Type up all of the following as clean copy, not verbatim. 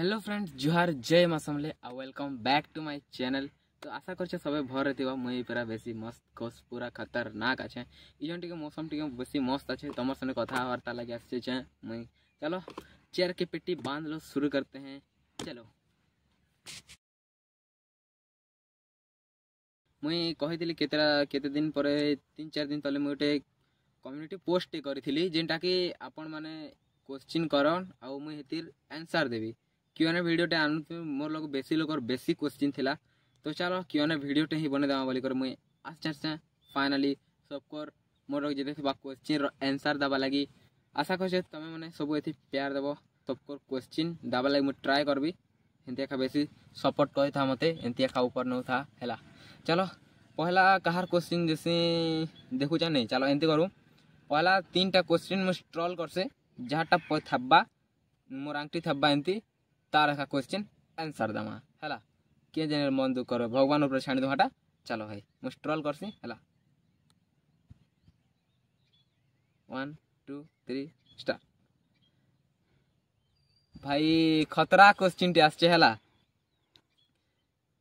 Hello friends जुहार जय मासमले आ welcome back to my channel. तो आशा कर सब भर थी मुई पूरा बेसी मस्त कोस पूरा खतरनाक अच्छे इजन टी मौसम टी बेसी मस्त अच्छे तुम संगे कथबार्ता लगे आसे मुई चलो चेयर की पेटी बांध लो शुरू करते हैं। चलो मुई कही केते दिन पर 3-4 दिन तले मुझे गोटे कम्युनिटी पोस्ट करी जेनटा कि आपण माने क्वेश्चन करन आउ मुई हेतिर आंसर देवी क्यों भिडियोटे आनु मोर लोग बेसी लोग बेसी क्वेश्चन थिला। तो चलो क्यों भिडियोटे ही बने देवा बोलिकर मुई आसे फाइनाली सबकर मोर लोग जिते क्वेश्चन आंसर दबा लगी आशा कर तुम मैंने सब ये प्यार देव सबकर क्वेश्चन दबा लगी मुझे ट्राए करबी एमती एका बेसी सपोर्ट कर था मते एमती एका ऊपर नौ था है। चलो पहला कहार क्वेश्चन जैसे देखुचा नहीं चलो एमती करूँ पहला 3टा क्वेश्चन मुझे ट्रोल करसे जहाँटा थब्बा मोर आंगटी थब्बा एमती तार का क्वेश्चन आंसर दमा है किए जाने मन दुख कर भगवान ऊपर छाणी दूटा। चलो भाई मुझे ट्रोल करसी है 1 2 3 स्टार्ट। भाई खतरा क्वेश्चन टी आसचे है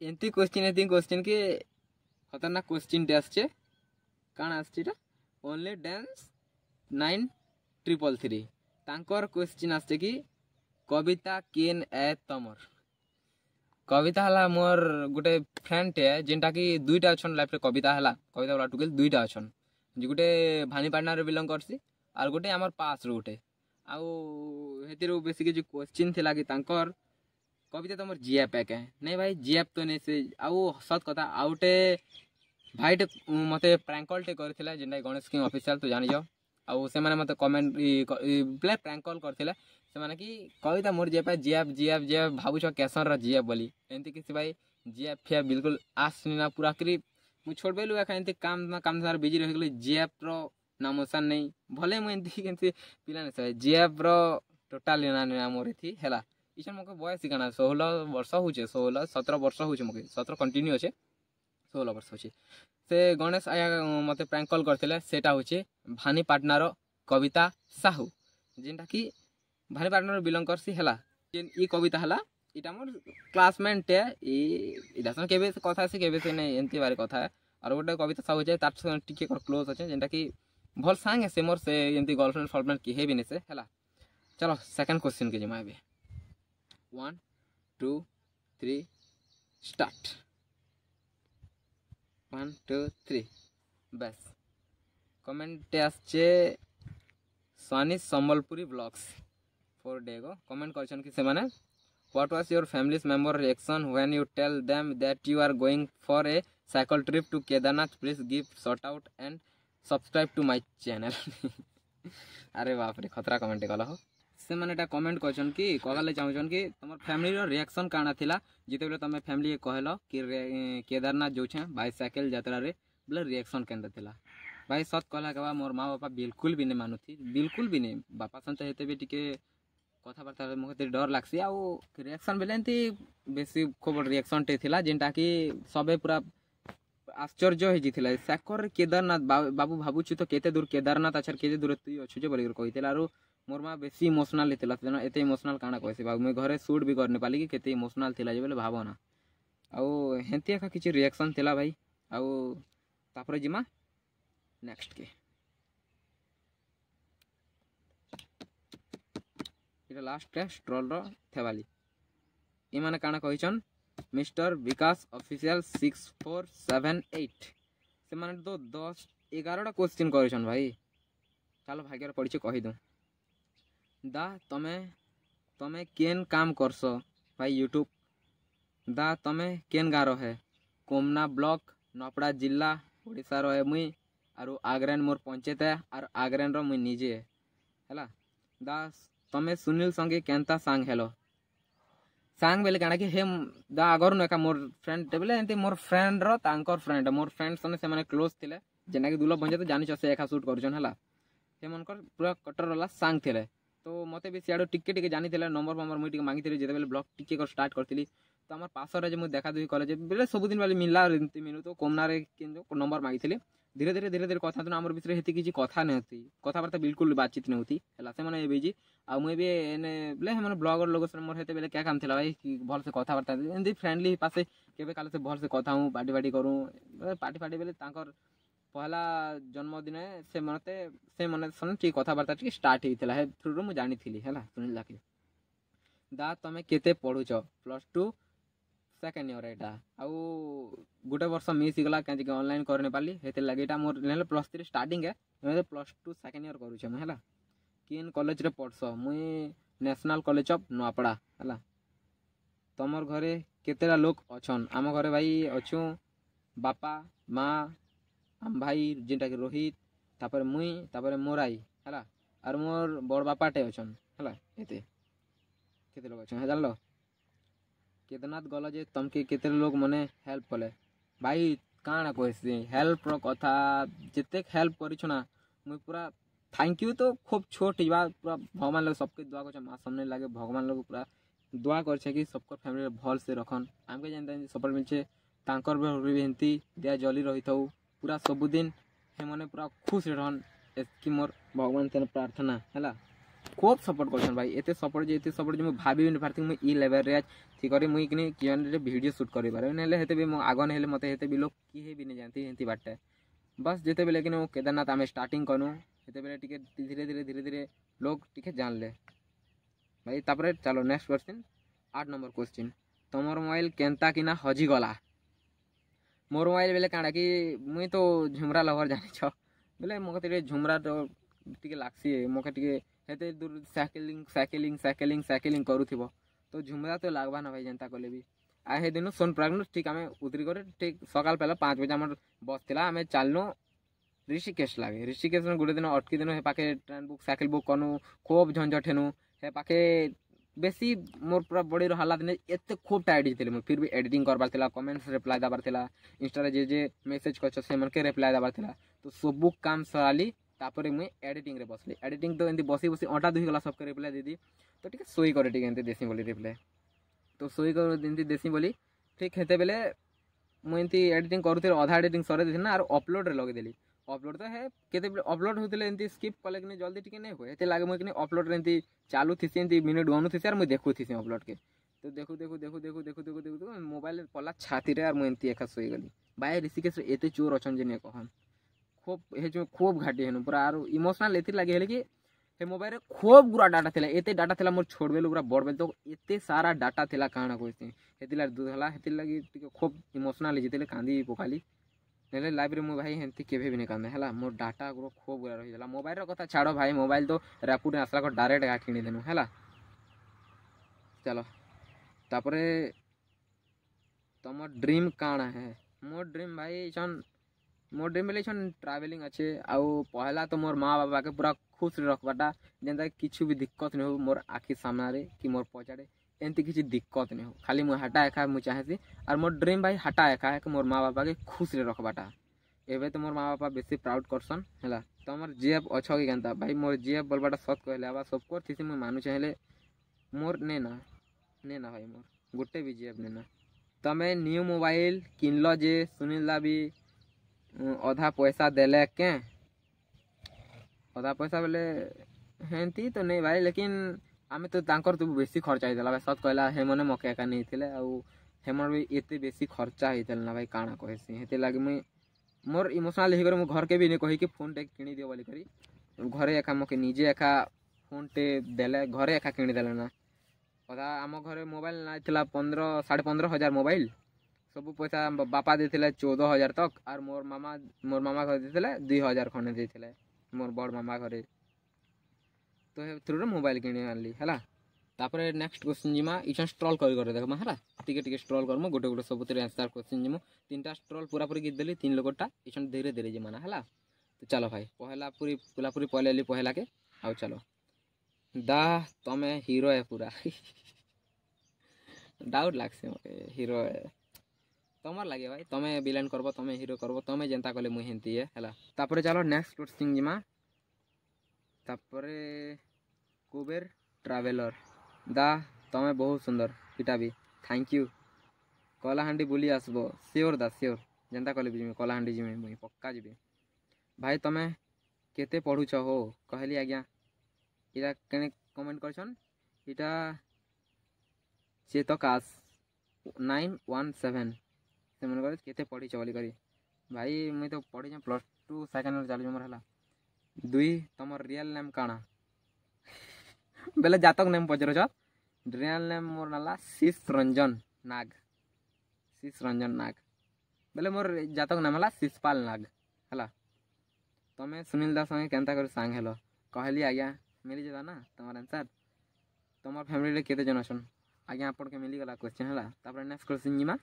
एमती क्वेश्चन के खतरनाक क्वेश्चन टी आसचे काण आसचे ओनली डांस 9333 तांकर क्वेश्चन आसचे कि कविता केन ए तमर कविता हला मोर गोटे फ्रेंड टे जेनटा कि दुईटा अछन लाइफ रे कविता हला कविता वाला टुकेल दुईटा अछन जे गोटे भानीपाटना रे बिलोंग करसी आर गोटे हमर पास रो गोटे आउ हेतिर बेसी के जो क्वेश्चन थिला कि तांकर कविता तमर जीएफ है नहीं भाई जीएफ तो नहीं से आउ सत कथा आउटे भाईटे मते प्रैंक टे करथिला जेनटा गणेश किंग ऑफिशियल तो जानि जाओ आउ से माने मते कमेंट प्ले प्रैंक कॉल करथिला से माने कि कविता मोर जीएफ जीएफ जीएफ जीएफ भाबुछ कैसन रा जीएफ बोली एंती किसी भाई जीएफ फिया बिल्कुल आसनी ना पूरा करी मु छोड़ बेलु एका एंती काम सारा बिजी रह गेली जीएफ रो नामोसान नहीं भले मु एंती केंती पिला ने से जीएफ रो टोटल ना मोर थी हैला इछन मके बयस काना 16 वर्ष होचे 16 17 वर्ष होचे मके 17 कंटिन्यू होचे 16 वर्ष होचे से गणेश आया मते प्रैंक कॉल करथिले सेटा होचे भानीपाटना रो कविता साहू जेनटा कि भानीपाटना रो बिलोंग करसी हैला जेन ई कविता हला इटा मोर क्लासमेट टे ई दासन केबे कथा से केबे से नहीं एंती बारे कथा और गोटे कविता साहू जे तार टिके कर क्लोज अछि जेनटा कि भल सांग से मोर से एंती गर्लफ्रेंड की हेबी ने से हैला। चलो सेकंड क्वेश्चन के जमा 1 2 3 स्टार्ट 1 2 3 बस कमेंट आसचे सनी संबलपुरी ब्लॉग्स 4 डे को कमेंट करछन कि से माने what was your families member reaction when you tell them that you are going for a cycle trip to Kedarnath please give shout out and subscribe to my channel. अरे बाप रे खतरा comment कल हो से माने एटा कमेंट करछन कि कहले चाहछन कि तमर फैमिली रो रिएक्शन काना थिला जिते बेले तमे फैमिली कहलो कि केदारनाथ जो छे बाइसाइकिल यात्रा रे बोले रिएक्शन केंदा थिला भाई सत कहला के मोर माँ बापा बिल्कुल भी नहीं मानुथी बिल्कुल भी नहीं बापा सहित हेते भी टिके कथबार्ता मते डर लागसी आउ रिएक्शन बेले एंती बेसी खूब रिएक्शन टे थिला जेनटा कि सबे पूरा आश्चर्य हो जिथिला साकर केदारनाथ बाबू भाबुछु तो केते दूर केदारनाथ अच्छा केते दूर तु अछु जे बोली कहिथिला आरो मोर माँ बेसी इमोशनल थिला तेना एते इमोशनल काना कहसी बाबू मैं घरे शूट भी करने पाली कि केते इमोशनल थिला जे बोले भावना आउ हेंती एका किछि रिएक्शन थिला भाई आउ तापरे जिमा नेक्स्ट के इटा लास्ट के स्ट्रोल रो थेवाली ई माने काना कहिचन मिस्टर विकास ऑफिशियल 6478 से माने तो 10 11टा क्वेश्चन करिछन भाई चलो भाग्य पड़िछ कहि दू दा तमे केन काम करसो भाई यूट्यूब दा तमे केन गारो है कोमना ब्लॉक नपड़ा जिला ओडिसा रो है मुई आरो आग्रेन मोर पंचायत है और आग्रेन रो मुई निजे हैला दा तमे सुनील संगे केनता सांग हेलो सांग बेले काना कि हे दा आगर न का मोर फ्रेंड टेबले एंती मोर फ्रेंड रो तांकर फ्रेंड मोर फ्रेंड सने से माने क्लोज थिले जेना कि दुलभ भंजे तो जानि छसे एका शूट करछन हला हे मनकर पूरा कटर वाला सांग थिले तो मते भी सियाडो टिके जानि थिले नंबर मुई टिके मांगी थिले जेते बेले ब्लॉग टिके कर स्टार्ट करथिली तो हमर पासर जे मुई देखा दुई कॉलेज बेले सब दिन वाली मिलला एंती मिनु तो कोमना रे किन जो नंबर मांगी थिले धीरे धीरे कथा तो आमर विषय हेती किसी कथा नहीं कथबार्ता बिल्कुल बातचीत नहीं होती है से मैंने एबी आ मुझे एने बोले मैंने ब्लॉगर लोग मोर हेते बेले क्या काम था भाई भल से कथबार्ता एमती फ्रेंडली पासे केवे काल से भल से कथा हूँ पार्टी फाटी करूँ पार्टी फाटी बेले पहला जन्मदिन से मते से मन सन टी कथबार्ता टी स्टार्ट होता है थ्रू मुझे जानी है सुनिला कि दा तुम केते पढ़ुच +2 सेकेंड इयर एटा आउ गोटे वर्ष मिस गला कहीं ऑनलाइन कर नहीं पाली हेते लगे एटा मोर नेले +3 स्टार्टिंग है +2 सेकेंड इयर करूछे मैं हला किन कॉलेज रे पढ़स मुई नेशनल कॉलेज ऑफ नोआपड़ा हला तमर घरे केतेला लोग अछन आम घरे भाई अछु बापा माँ आम भाई जेनटा कि रोहित तापर मुई तापर मोर आई हला और मोर बड़ बापाटे अछन हला एते केते लोग अछन जानलो केदारनाथ गल जे तमके केते लोग मने हेल्प कले भाई काना कहसी हेल्प रो कथा जिते हेल्प करिछना मुई पूरा थैंक यू तो खूब छोट बा पूरा भगवान लोग सबके दुआ कर माँ सामने लागे भगवान लोग पूरा दुआ कर कि सबको फैमिली भल से रखन आमके जानते सपोर्ट मिलचे तांकर भी हेंती दिया जली रही था पूरा सबुदिन हे मने पूरा खुश रहन कि मोर भगवान तेन प्रार्थना है खूब सपोर्ट कर भाई एते सपोर्ट जे मुझे भाभी भी नहीं पारती मुझे ई लेवल रे ठीक है मुझे कि किन वीडियो शूट कर पारे ना हेते भी आग ना मत हेते भी लोग किए भी नहीं जानती हेंती बाटे बस जिते बेले कि केदारनाथ आम स्टार्टिंग करूँ हेते बेले टिके धीरे धीरे धीरे धीरे लोग टिके जान ले भाई तापर चलो नेक्स्ट क्वेश्चन 8 नंबर क्वेश्चन तुमर मोबाइल केनता कि ना हजिगला मोर मोबाइल बेले काड़ा कि मुई तो झुमरा लवर जानी छ बोले मोके झुमरा तो टिके लागसी मोके टिके हेते दूर साइकिलिंग करूथिबो तो झुमरा तो लागबा ना भाई जनता कले भी आ हे दिन सोनप्राग ठीक आम उतरी कर ठीक सकाल पहला 5 बजे आम बस थिला आम चलनु ऋषिकेश लागे ऋषिकेश गोटे दिन अटकी दिन हे पाखे ट्रेन बुक साइकिल बुक कनु खूब झंझट हेनु हे पाखे बेसी मोर पूरा बॉडी हल्ला दिन एत खूब टायर्ड होते मुझे फिर भी एडिटिंग करबार थिला कमेंट्स रिप्लाई देबार थिला इंस्टा जे मेसेज कर से मन के रिप्लाई देबार थिला तो सब काम सराली तापर मुझे एडिटिंग रे बसली एडिटिंग तो एमती बसी बसी अटा दुई गला सबके रिप्लाई दीदी तो ठीक सोई करे ठीक एमती देसी बोली रिप्लाई तो सोई कर एमती देसी बोली ठीक हेते बेले मुझे एडिटिंग करूँ अधा एडिटिंग सर दी ना और अपलोड रे लगेदेली अपलोड तो है केते अपलोड होते एमती स्किप कले कि जल्दी टिके नहीं हुए लगे मुझे कि अपलोड एमती चालू थी एमती मिनिट गणु थी और मुझे देखु थी अपलोड के तो देखु देखु देखु देखु देखु देखु देखु मोबाइल पला छाती रे और मुझे एका सोई गली भाई ऋषिकेश एते चोर अच्छा जे नहीं कहन खूब हे खूब घाटी हेनु पूरा और इमोशनल एति लगे हेले कि हे मोबाइल रे खूब गुरा डाटा थिला एते डाटा थिला मोर छोड़ बेलु पूरा बड़ बेल तो एते सारा डाटा थिला काना कहते हेतिला दूध हला हेति लगी टिके खूब इमोशनल जेतेले कांदी पकाली नेले लाइव रे मो भाई हेंती केभे भी नहीं कांदे हला मोर डाटा गुरो खूब गुरा रही जाला मोबाइल रो कथा छाड़ो भाई मोबाइल तो रापुर आसला को डायरेक्ट गा किनी देनु हला चलो तापरे तमर ड्रीम काना है मोर ड्रीम भाई छन मोर ड्रीम बेले छन ट्रैवलिंग अच्छे आउ पहला तो मोर माँ बाबा के पूरा खुश रखबाटा जेनता किछु भी दिक्कत नहीं हो मोर आखि सामना रे कि मोर पछाड़े एमती किसी दिक्कत नहीं हो खाली मुझे हटा एका मुझे चाहे और मोर ड्रीम भाई हटा एका है कि मोर माँ बापा के खुश रे रखबाटा एबे तो मोर माँ बापा बेसी प्राउड करसन है तो मोर जीएफ अच्छा कि केनता भाई मोर जीएफ बोलबाटा सत कहले आबा सबको थी मुझे मानु चाहे मोर नेना भाई मोर गोटे भी जीएफ नेना तमें न्यू मोबाइल किनल जे सुनिला भी अधा पैसा देले के अधा पैसा बेले हेंती तो नहीं भाई लेकिन आम तो तांकर तो बेसी खर्चा होता भाई सत कहला हेमने मके एका नहीं थे हेमर भी एते बेसी खर्चा होता ना भाई काना कहसी हेते लगे मुई मोर इमोशनल होकर मुझे घर के भी नहीं कही कि फोन टे किनी दियो बोली करी घरे एका मके निजे एका फोन टे देले घरे एका किनी देले ना अधा आम घरे मोबाइल ना थिला 15,500 मोबाइल सब पैसा बापा देते 14,000 तक और मोर मामा घर देते 2,000 खंडे देते मोर बड़ मामा घरे तो थ्रू मोबाइल किणी आनली है तापर नेक्स्ट क्वेश्चन जिमा इछन स्ट्रॉल कर देखमा है टिके टिके स्ट्रॉल करमु गोटे गोटे सब आंसर क्वेश्चन जिमु 3टा स्ट्रॉल पूरा पूरी गिद देली 3 लोगटा इछन धीरे धीरे जिमाना है तो चलो भाई पहला पूरी पहले पहला के आउ चलो दा तमे हीरो है पूरा डाउट लागसे मते हीरो है तमर लगे भाई तमें विलेन करबो तमें हीरो करबो तमें जनता कले मुई हेंती है तापर चलो नेक्स्ट क्वेश्चन जिमा तापर कुबेर ट्रैवलर दा तमें बहुत सुंदर इटा भी थैंक यू कलाहांडी बुली आसबो श्योर दा श्योर जनता कले भी कलाहांडी जिमे मुई पक्का जिबे भाई तमे केते पढ़ुछ हो कहली आज्ञा इटा केने कमेंट करछन इटा चेतकाश 917 से मन कर केते पढ़िछ बोली करी भाई मुई तो पढ़ी +2 सेकेंड ईयर चलु मोर हला 2 तमर रियल नेम काना बेले जातक नेम पचर छ रियल नेम मोर नाला शिश रंजन नाग बेले मोर जातक नाम हला शिशपाल नाग हला तमे सुनील दास संगे केनता कर सांग हेलो कहली आज्ञा मिली जदा ना तमर आंसर तमर फैमिली रे केते जन छन आज्ञा आपन के मिली गला क्वेश्चन हला तापर नेक्स्ट क्वेश्चन जिमा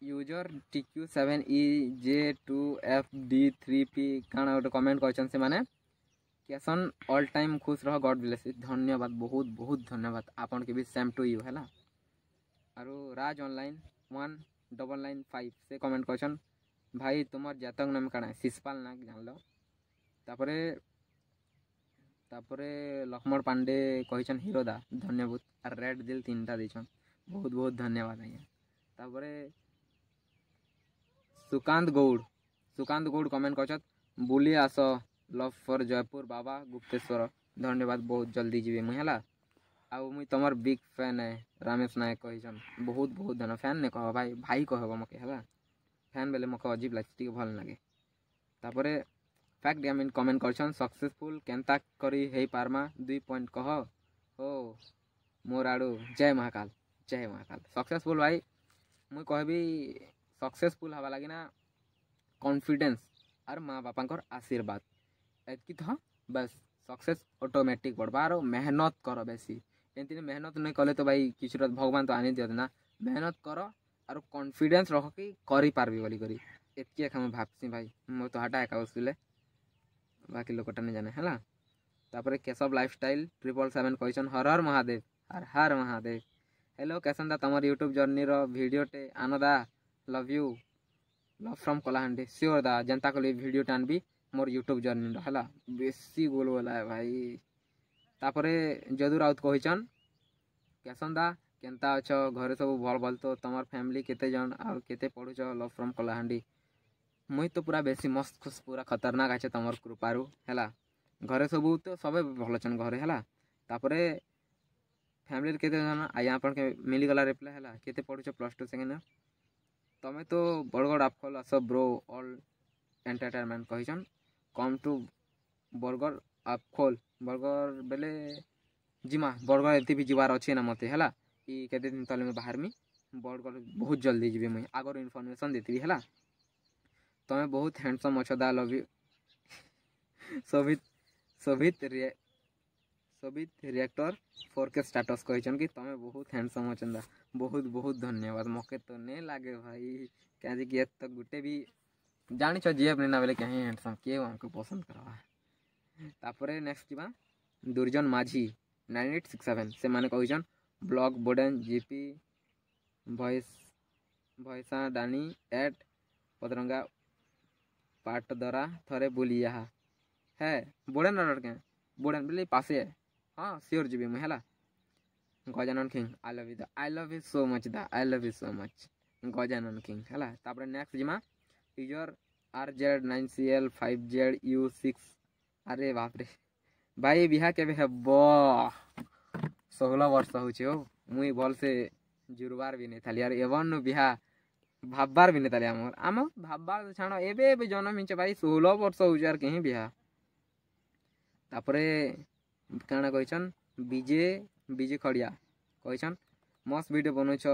यूजर TQ7EJ2FD3P काना गोटे कमेंट करछन से माने कैसन ऑल टाइम खुश रह गॉड ब्लेस धन्यवाद बहुत बहुत धन्यवाद आपन के भी सेम टू यू हैला आरो राज ऑनलाइन 1995 से कमेंट करछन भाई तुमर जातक नाम काना शिशपाल नाग जान लो तापरे लक्ष्मण पांडे कहछन हिरोदा धन्यवाद और रेड दिल 3टा देछन बहुत बहुत धन्यवाद आज्ञा तापरे सुकांत गौड़ कमेंट करछत बुली आस लव फॉर जयपुर बाबा गुप्तेश्वर धन्यवाद बहुत जल्दी जीवे मुई हला आउ मुई तमर बिग फैन है रमेश नायक कहछन बहुत बहुत धन्यवाद फैन ने कह भाई कहबो मके हला फैन बेले मके अजीब लागती भल लागे तापरे फैक्ट गेमिंग कमेंट करछन सक्सेसफुल केनता करी हे पारमा 2 पॉइंट कह ओ मोर आडू जय महाकाल सक्सेसफुल भाई मुई कहबी सक्सेसफुल हवा लगी ना कॉन्फिडेंस और माँ बापा आशीर्वाद एतकी तो बस सक्सेस ऑटोमेटिक बढ़वा और मेहनत कर बेसी एमती मेहनत नहीं कले तो भाई किसी भगवान तो आनी दियत ना मेहनत कर और कॉन्फिडेंस रख कि करी पारबी बोली करी एतकी एक हम भाबसी भाई मो तो हटा एका उसले बाकी लोकटा नहीं जाने है तापर Keshav lifestyle 777 question Har Har Mahadev hello कैसन दा तमर यूट्यूब जर्नी रो वीडियो टे आनदा love you love from Kalahandi sure दा जनता को वीडियो टान भी मोर यूट्यूब जर्नी है बेसी गोल वाला है भाई तापरे जदू राउत कहचन कैसन दा केनता अछ घरे सब भल भल तो तमर फैमिली केते जन और केते पढुछ लव फ्रॉम कलाहांडी मुई तो पूरा बेसी मस्त खुश पूरा खतरनाक आछे तमर कृपारू हैला घरे सब तो सबे भल छन घरे हैला तापरे फैमिली केते जन आया अपन के मिली गला रिप्लाई हैला केते पढुछ +2 सेकेंड ईयर तमे तो बड़गड़ आपखल आस ब्रो ऑल एंटरटेनमेंट कहछन कम टू बरगड़ आपखोल बरगड़ बेले जिमा बरगड़ एति भी जीवार अच्छे ना मते हैला ई केते दिन तले में बाहर में बरगड़ बहुत जल्दी जीवे मुई आगर इन्फॉर्मेशन देती हैला तमे बहुत हैंडसम अछ दा love you Shobhit reactor 4K status कहछन कि तमे बहुत हैंडसम अछन दा बहुत बहुत धन्यवाद मके तो नहीं लागे भाई क्या कि ये तक गुटे भी जानी छ जीएफ ना बेले कहीं हैंडसम के हमको पसंद करवा तापरे नेक्स्ट जीवा दुर्जन माझी 9867 से माने कहछन ब्लॉग बोडन जीपी भयसा डानी एट पदरंगा पाट दरा थरे बुलिया है बोडन ऑर्डर के बोडन बेले पासे है हां श्योर जीबी मैं हैला Gajanan king I love you so much Gajanan king हैला तापर नेक्स्ट जिमा यूजर RZ9CL5ZU6 अरे बाप रे भाई बिहा केबे हेबो 16 वर्ष होचे हो मुई भल से जुरबार भी नहीं थाली यार एवन बिहा भाबबार भी नहीं थाली आम भाबबार छाण एबे जन्म हिंचे भाई 16 वर्ष होचे यार कहीं बिहा तापरे काना कहछन बीजे खड़िया कहछन मस्त वीडियो बनोछ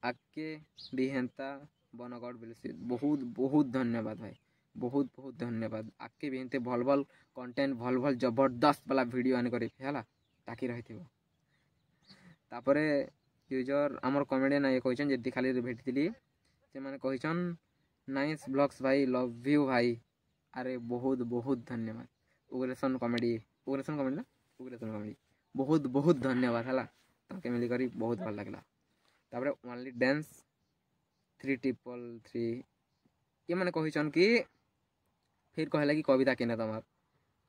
आके भी हेंता बनगड़ बोले बहुत बहुत धन्यवाद भाई बहुत बहुत धन्यवाद आके भी हेंते भल भल कंटेंट भल भल जबरदस्त वाला वीडियो आने करे हैला ताकि रहिथिबो तापरे यूजर हमर कमेडियन ये कहछन जे खाली भेटतिली से माने कहछन नाइस ब्लॉग्स भाई लव यू भाई अरे बहुत बहुत धन्यवाद उग्रेशन कॉमेडी बहुत बहुत धन्यवाद हैला ताके मिली करी बहुत भल लागला तापरे ओनली डांस 3333 ये माने कहछन कि फिर कहला कि कविता केने तमार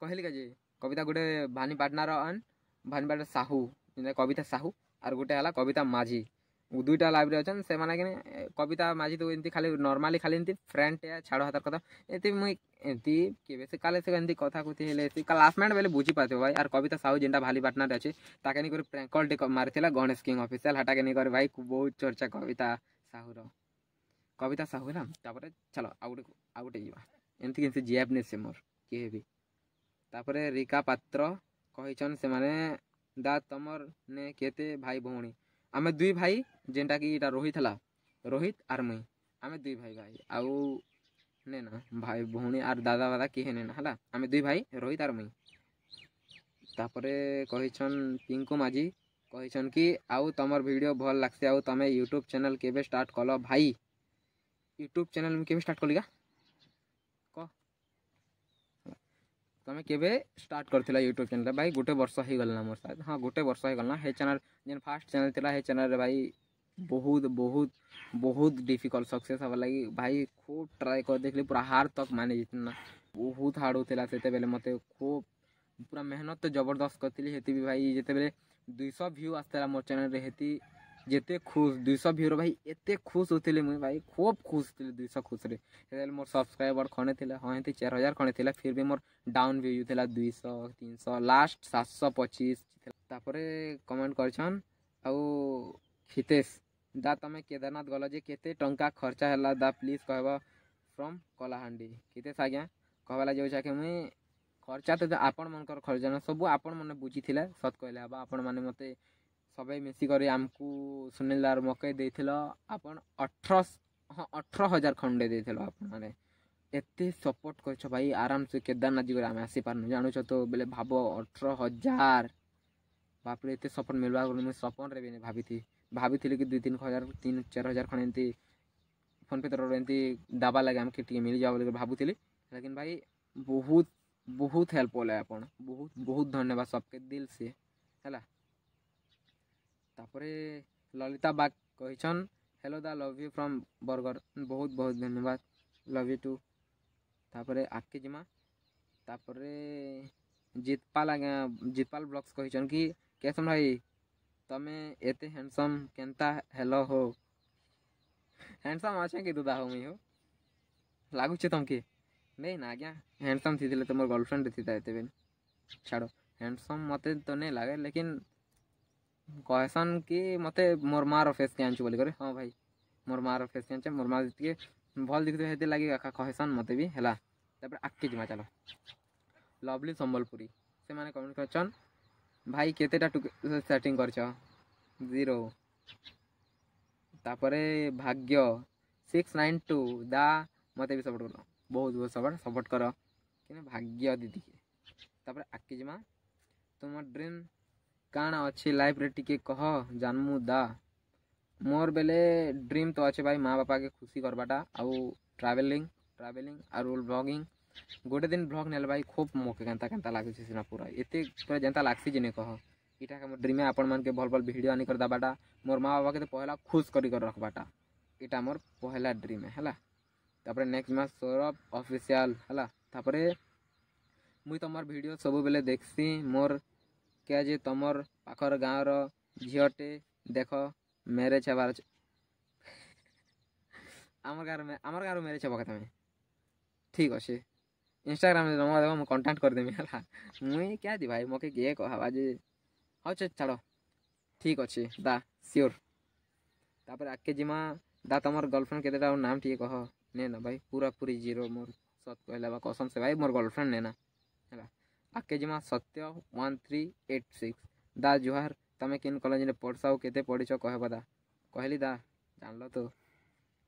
कहली का जे कविता गुटे भानी पार्टनर अन भानी पार्टनर साहू कविता साहू और गोटे हला कविता माझी दुईटा लाइव रे अछन से माने कि कविता माझी तो एंती खाली नॉर्मली खाली एंती फ्रेंड या छाड़ हातर कथा एंती मुई एंती केबे से काले से एंती कथा कुती हेले से क्लासमेट बेले बुझी पाते भाई आर कविता साहू जेंटा भाली पार्टनर अछि ताके नि कर प्रैंक कॉल टे मारथिला गणेश किंग ऑफिशियल हटा के नि कर भाई बहुत चर्चा कविता साहू ना तापर चलो आउटे जीवा एंती केसे जियाबने से मोर केबी तापर रिका पात्र कहिचन से माने दा तमर ने केते भाई भौणी आमे दुई भाई जेनटा कि इटा रोहित हला रोहित आर मुई आमे दुई भाई भाई आउ ने ना भाई भौणी आर दादा वादा किहे ने ना हला आमे दुई भाई रोहित आर मुई तापरे कहिछन पिंकू माझी कहिछन कि आउ तमर वीडियो भल लागसे आउ तमे यूट्यूब चैनल केबे स्टार्ट कलो भाई यूट्यूब चैनल में केबे स्टार्ट कलिगा क तमे केबे स्टार्ट करथिला यूट्यूब चैनल भाई गोटे वर्ष ही गलना मोर शायद हां गोटे वर्ष ही गलना हे चैनल जेन फास्ट चैनल थिला हे चैनल रे भाई बहुत बहुत बहुत डिफिकल्ट सक्सेस हवा लगी भाई खूब ट्राई कर देखली पूरा हार तक माने जितना बहुत हार्ड होथिला सेते बेले मते खूब पूरा मेहनत तो जबरदस्त करथिली हेती भी भाई जेते बेले 200 व्यू आस्तेला मोर चैनल रे हेती जेते खुश 200 व्यू रे भाई एते खुश होथिले मुई भाई खूब खुश थिले 200 खुश रे हेल मोर सब्सक्राइबर खने थिले हां हेती 4000 खने थिले फिर भी मोर डाउन व्यू थिला 200 300 लास्ट 725 तापरे कमेंट करछन आउ हितेश दा तमे केदारनाथ गल जे केते टंका खर्चा हला दा प्लीज कहबा फ्रॉम कलाहांडी हितेश आज्ञा कहवाला जो छा के मुई खर्चा तो आपण मनकर खर्चा न सब आपण मने बुझी थिला सत कहले हबा आपण माने मते सबे मिसी करे आमकू सुनील दार मके देथिलो आपण 18,000 खंडे देथिलो आपण माने एते सपोर्ट करछ भाई आराम से केदारनाथ जी आमे आसी पारनु जानु छ तो बेले भाबो 18,000 बाप रे एते सपोर्ट मिलवा मैं सपन रे भी भाभी थी कि 2-3,000 3-4,000 खण एमती फोन पे तरह एमती दाबा लगे आमके टी मिल जाओ बोले भावुली लेकिन भाई बहुत बहुत हेल्प होले आपण बहुत बहुत धन्यवाद सबके दिल से हैला तापरे ललिता बाग कहिछन हेलो दा लव यू फ्रॉम बर्गर बहुत बहुत धन्यवाद लव यू टू तापरे आके जिमा तापरे जितपाल ब्लॉग्स कहिछन कि कैसन भाई तमे एते हैंडसम केनता हेलो हो हैंडसम आछे कि दुदा हो मी हो लागु छे तुमके नहीं ना आज्ञा हैंडसम थी तो मोर गर्लफ्रेंड थी एते बेन छाड़ो हैंडसम मते तो नहीं लागे लेकिन कहसन कि मते मोर मार फेस के आंचु बोली करे हां भाई मोर मार फेस के आंचे मोर मार के भल दिखते हेते लागी आखा कहसन मते भी हैला तापर आके जिमा चलो लवली संबलपुरी से माने कमेंट करछन भाई केतेटा सेटिंग करछ 0 तापरे भाग्य 692 दा मते भी सपोर्ट करो बहुत बहुत सपोर्ट करो कि भाग्य दीदी के तापर आके जिमा तुम ड्रीम काना अच्छी लाइफ रे टिके कह जानमु दा मोर बेले ड्रीम तो अच्छे भाई माँ बापा के खुशी करवाटा आउ ट्रैवलिंग और ब्लॉगिंग गोटे दिन ब्लॉग नेल भाई खूब मोके केनता केनता लागे सिना पूरा एते पूरा जनता लागसी जिने कह इटा के मोर ड्रीम है आपण मान के भल भल वीडियो आनी कर दबाटा मोर माँ बापा के तो पहला खुश करी कर रखबाटा इटा मोर पहला ड्रीम है हला तापरे नेक्स्ट मास सौरभ ऑफिशियल हला तापरे मुई तमर वीडियो सब बेले देखसी मोर क्या जे तमर पाखर गाँव रो झियोटे देख मेरे छबार आमर गाँव मेरे छबा तमे ठीक अच्छे इंस्टाग्राम में नंबर देव कंटाक्ट कर देमी हला मुई क्या दी भाई मके किए कहबा जे हाँ छाड़ो ठीक अच्छे दा श्योर तापर आके जिमा दा तमर गर्लफ्रेंड केतेटा नाम टिके कह ने ना भाई पूरा पूरी 0 मोर सत कहला बा कसम से भाई मोर गर्लफ्रेंड ने ना हला आके जिमा सत्य 1386 दा जुहार तमे किन कॉलेज रे पढ़साओ केते पढ़िछ कहबा दा कहली दा जानलो तो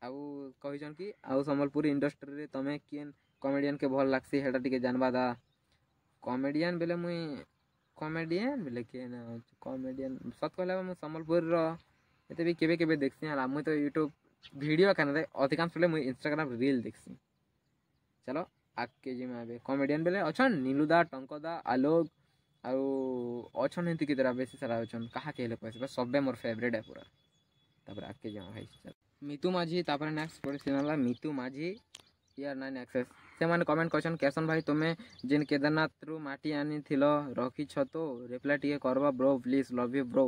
आउ कहिजन कि आउ संबलपुरी इंडस्ट्री रे तमे किन कॉमेडियन के भल लागसी हेडा टिके जानबा दा कॉमेडियन बेले मुई कॉमेडियन बेले के ना कॉमेडियन सत कहला मु संबलपुर रो एते भी केबे केबे देखसी हला मुई तो यूट्यूब वीडियो काने दे अधिकांश बेले मुई इंस्टाग्राम रील देखसी चलो आके जिमा बे कॉमेडियन बेले अछन नीलुदा टंकदा आलोक आउ अछन हेती की तरह बेसी सारा अछन कहा केले कहसे सबे मोर फेवरेट है पूरा तापर आके जिमा भाई मितु माझी तापर नेक्स्ट पड़िसिनाला मितु माझी यार 9 एक्सेस से माने कमेंट करछन कैसन भाई तुमे जिन केदारनाथ रु माटी आनी थिलो रखी छ तो रिप्लाई टिके करबा bro please love you bro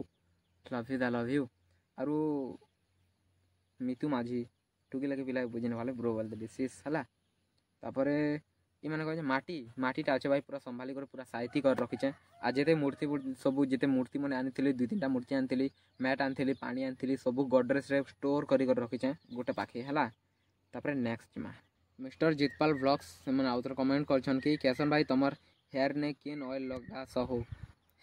love you दा लव यू आरु मितु माझी टुकी लगे पिला बुझिन वाले ब्रो बोल देली सिस हला तापरे ये मैंने कहे माटी माटीटा अच्छे भाई पूरा संभाली कर पूरा साइती कर रखीचे आज जिते मूर्ति सब जिते मूर्ति मैंने आनी दुई तीन मूर्ति आनी मैट आनी पानी आनी सब गडरेज रे स्टोर कर रखीचे गोटे पाखे है तापर नेक्स्ट मा मिस्टर जितपाल ब्लॉग्स से आउ थे कमेंट कर कैसन भाई तुमर हेयर ने केन ऑयल लगा सहो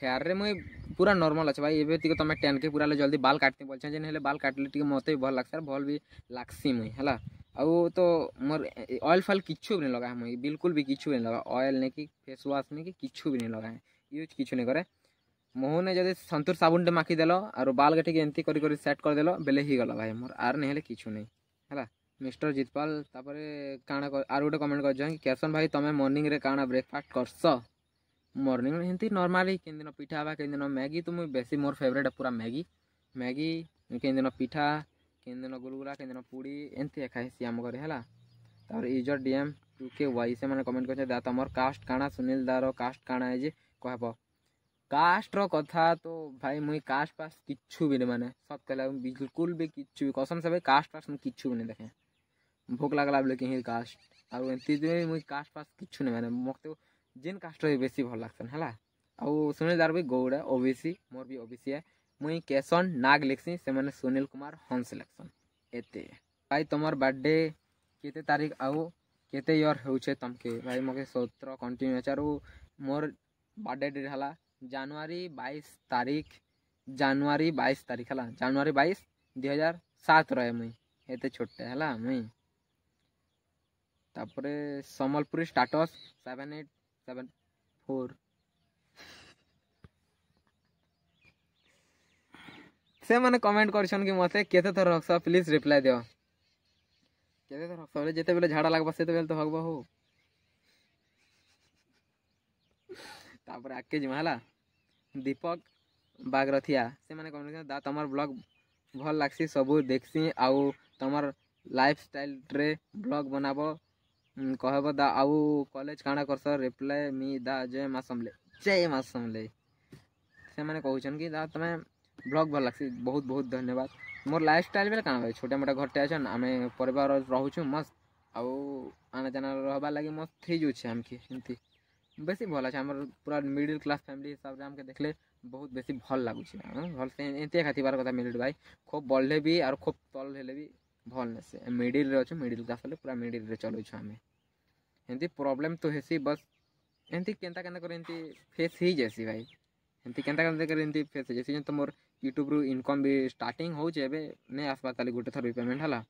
हेयर रे मुई पूरा नॉर्मल अच्छे भाई एबे तुम 10 के पूरा जल्दी बाल काटते बोलछे जेन हेले बाल काटले मत भी भल लगता भल भी लागसी मुई है आउ तो मोर ऑयल फॉल किच्छू भी नहीं लगा मुई बिल्कुल भी किच्छू भी नहीं लगा ऑयल नहीं कि फेस वाश नहीं कि किच्छू भी नहीं लगा यूज किच्छू नहीं करे मुँह ने जब संतूर साबुन टे माखी देल और बाल गठिक एमती कर सेट करदेल बेले ही गला भाई मोर आर नहीं किच्छू नहीं है मिस्टर जितपाल काଣା आर गोटे कमेंट कर कैसन भाई तुम मॉर्निंग रे काଣା ब्रेकफास्ट करस मॉर्निंग में एमती नॉर्मली केन दिन पिठा बा केन दिन मैगी तो मुझे बेसी मोर फेवरेट पूरा मैगी मैगी केन दिन पिठा केन दिन गुलगुला केन दिन पूड़ी एमती खाई आम घर है इजर डीएम 2KY से मैंने कमेंट कर तुम कास्ट काଣା सुनील दार कास्ट काଣା है जे कह कास्ट रो कथा तो भाई मुई कास्ट पास किच्छू भी नहीं माने सब कहला बिल्कुल भी किच्छू भी कसम से भाई कास्ट पास मुझे किच्छू भी नहीं देखे भूख लगला बोले कि कास्ट आउ एमती मुई कास्ट पास किच्छू नहीं माने मत जेन कास्ट रो बेसी भल लागसन है आउ सुनील दार भी गौड़ा ओबीसी मोर भी ओबीसी है मुई केसन नाग लिखसी से मैंने सुनील कुमार हंस लिखसन एते भाई तुमर बर्थडे केते तारीख आउ केते ईयर होछे तमके भाई मोके 17 कंटिन्यू चार मोर बर्थडे डेट हला जनवरी 22 तारीख है जनवरी 22 2007 रहे मुई एते छोटे है मुई तापरे सम्बलपुरी स्टाटस 7874 से मैंने कमेंट करछन कि मते केते थर रखस प्लीज रिप्लाई दियो केते थर रखस बोले जेते बेले झाड़ा लागबा सेते बेले तो हगबा हो तापर आके जिमाला दीपक बागरथिया से मैंने कमेंट दा तमर ब्लॉग भल लागसी सबू देखसी आउ तमर लाइफस्टाइल रे ब्लॉग बनाबो कहब दा आउ कॉलेज काଣା करस रिप्लाई मी दा जय मां समले से मैंने कहउछन कि दा तमे ब्लॉग भल लागसी बहुत बहुत धन्यवाद मोर लाइफस्टाइल बेले काଣା भाई छोटा मोटा घरटे अछन आमे परिवार रहउछु मस्त आउ आना जाना रहबा लागि मस्त थी जुछे हमके एंती बेसी भल अच्छे आम पूरा मिडिल क्लास फैमिली हिसाब से हमके देखले बहुत बेसी भल लगुचे भल से एंती खातिबार कथा मिडिल भाई खूब बढ़ले भी और खूब तल हेले भी भल ने से मिडिल रे अच्छे मिडिल क्लास वाले पूरा मिडिल रे चलुछु आमे एंती प्रॉब्लम तो हेसी बस एंती केंता केंता कर एंती फेस ही जैसी भाई एंती केंता केंता कर एंती फेस जैसी तो मोर यूट्यूब रु इनकम भी स्टार्टिंग होचे एबे नै आसबा ताली गोटे थर पेमेंट हला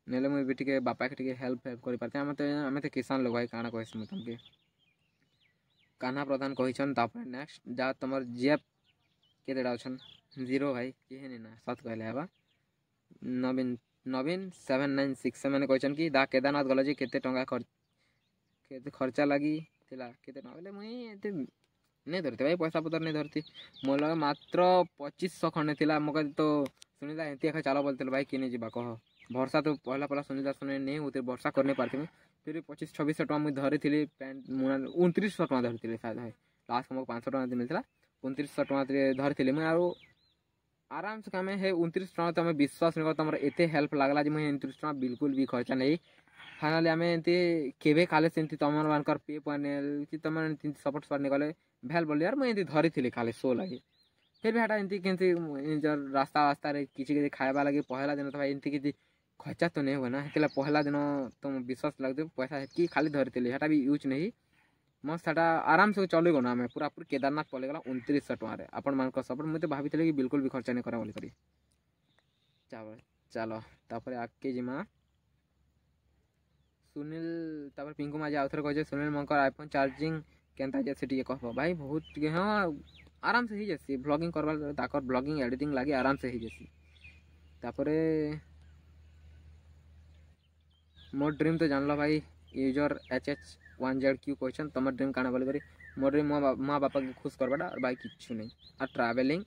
नेले मुई भी टिके बापा के टिके हेल्प करि पारते आमे तो किसान लोग भाई काଣା कहस मु तुमके कान्हा प्रधान कहिछन तापर नेक्स्ट जा तमर जेप केतेडा अछन 0 भाई केहे ना सत कहले हबा नवीन 796 से मैंने कहिछन कि दा केदारनाथ गला जे केते टंका खर्चा लगी थिला केते ना बोले मुई एते नहीं धरते भाई पैसा पतर नहीं धरती मोर लगे मात्र 2500 खंडे थिला मके तो सुनीला एंती एखा चला बोलते भाई किने जीवा कह भरसा तो पहला पहला सुनीला सुने नहीं होते वर्षा करने पारती फिर 2500-2600 टका मुझे धरी थी पैंट मुना 2900 टका धरी थी शायद है लास्ट को 500 टका मिलता 2900 टका धरी मुझे आरो आराम से कमे है 29 टका तुम विश्वास नहीं कर तुम एत हेल्प लगला मुझे 29 टका बिल्कुल भी खर्चा नहीं फाइनाली आम एमती केवे काले से तुम मान पे पैनेल कि तुम सपोर्ट नहीं कले भेल बोल यार मुझे धरी थी खाली शो लगे फिर भी हटा एमती के रास्ता वास्ता किसी खावा लगे पहला दिन तो भाई एमती किसी खर्चा तो नहीं हुआ ना हेतला पहला दिन तुम विश्वास लगते पैसा हेतकी खाली धरी हेटा भी यूज नहीं मस्त हेटा आराम से चलेगो ना आम पूरा पूरी केदारनाथ पलैगला 2900 टका आपण मान सपोर्ट मुझे भाभी कि बिल्कुल भी खर्चा नहीं करा बोली करी चलो तापर आगे जिमा सुनील तापर पिंकू माझे आउ थे कहे सुनील मंकर आईफोन चार्जिंग केनता जैसे टी कह भाई बहुत हाँ आराम से ही जैसी ब्लॉगिंग करवा ब्लॉगिंग एडिटिंग लगे आराम से ही जैसी तापरे मोर ड्रीम तो जान लो भाई यूजर HH1ZQ क्वेश्चन तुम ड्रीम काना बोल करी मोर ड्रीम माँ बापा के खुश करवाटा और भाई किच्छू नहीं और ट्रैवलिंग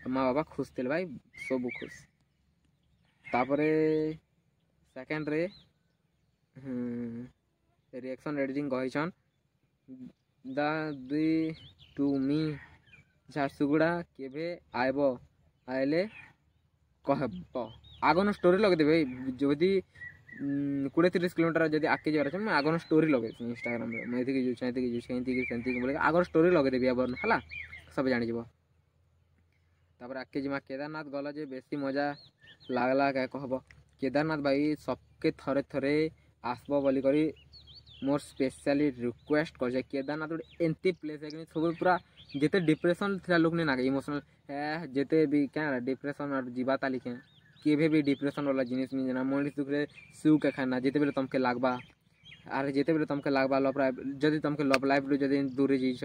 माँ बापा खुश थे भाई सब खुश तापरे सेकेंड रे रिएक्शन एडिटिंग कहीछन दा दुई टू मी झारसुगुड़ा केभे आइब आइले कहब आगन स्टोरी लगेदेवे जदि 20-30 किलोमीटर जब आगे जबार अच्छे मुझे आगन स्टोरी लगे इंस्टाग्राम मुझे बोले आगर स्टोरी लगेदेवी अब है सब जानीज तापर आगे जिमा केदारनाथ गल जे बेसी मजा लागला क्या कहब केदारनाथ भाई सबके थरे थरे आसब बोली करी मोर स्पेशली रिक्वेस्ट कर केदारनाथ गोटे एमती प्लेस है कि सब पूरा जिते डिप्रेशन था लोग ने ना इमोशनल जिते भी क्या डिप्रेशन और जीवा ताली क्या केवे भी डिप्रेशन वाला जिनिस नहीं जना मनीष दुख सुख के खाना जिते बेले तुमके लागबा आर जिते बेले तुमके लागबा लव लाइफ जदि तुमके लव लाइफ जदि दूर जाइछ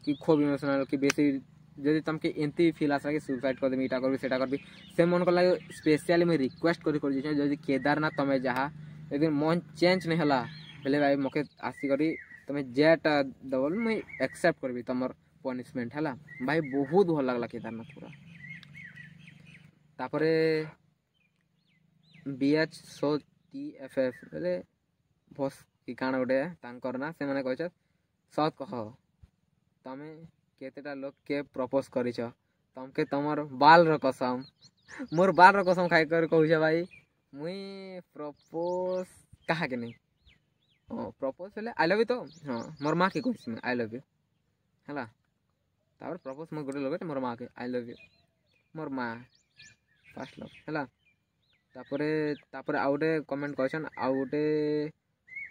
कि खूब इमोशनल कि बेसी जदि तुमके एमती फील आसा कि सुसाइड कर देमी इटा करबी सेटा करबी से मन को लगे स्पेशली मैं रिक्वेस्ट कर जदि केदारनाथ तुम जहाँ यदि मन चेंज नहीं हला बेले भाई मके आसिक तुम्हें जेटा दबल मुझे एक्सेप्ट करी तुम पनिशमेंट है भाई बहुत भल लगला केदारनाथ पूरा तापरे BHSOTFF बोले बस कि काण गोटे तांकर ना से माने कहछ सत कह तमे केतेटा लोग के प्रपोज करिछ तमके तमर बाल रो कसम मोर बाल रो कसम खाइ कर कहछ भाई मुई प्रपोज कहा के नहीं प्रपोज हेले आई लव यू तो हाँ मोर माँ के कहछ आई लव यू है तापर प्रपोज मोर गोटे लगे मोर माँ के आई लव यू मोर माँ फर्स्ट लव है तापर आउटे कमेंट करछन आउटे